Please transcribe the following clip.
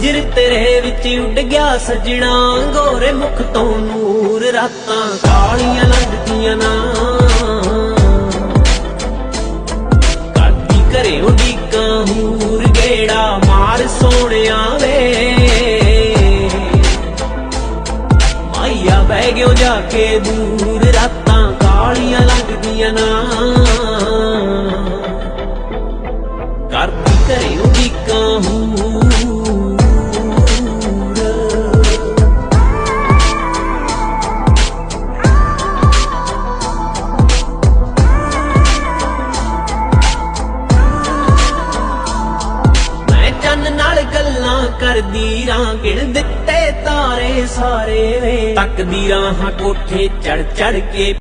ਜਿਰ ਤੇਰੇ ਵਿੱਚ ਉੱਡ ਗਿਆ ਸੱਜਣਾ, ਗੋਰੇ ਮੁਖ ਤੋਂ ਨੂਰ, ਰਾਤਾਂ ਕਾਲੀਆਂ ਲੰਘਦੀਆਂ ਨਾ। ਕਰਦੀ ਘਰੇ ਉਡੀਕਾਂ ਹੂਰ, ਗੇੜਾ ਮਾਰ ਸੋਹਣਿਆ ਵੇ। ਮਾਇਆ ਬਹਿ ਗਿਓ ਜਾ ਕੇ ਦੂਰ, ਰਾਤਾਂ ਕਾਲੀਆਂ ਲੰਘਦੀਆਂ ਨਾ। ਕਰਦੀ ਘਰੇ ਉਡੀਕਾਂ ਹੂਰ। ਨਾਲ ਗੱਲਾਂ ਕਰਦੀ ਰਾਂ, ਗਿਣ ਦਿੱਤੇ ਤਾਰੇ ਸਾਰੇ ਵੇ। ਤੱਕਦੀ ਰਾਹਾਂ ਕੋਠੇ ਚੜ ਚੜ ਕੇ।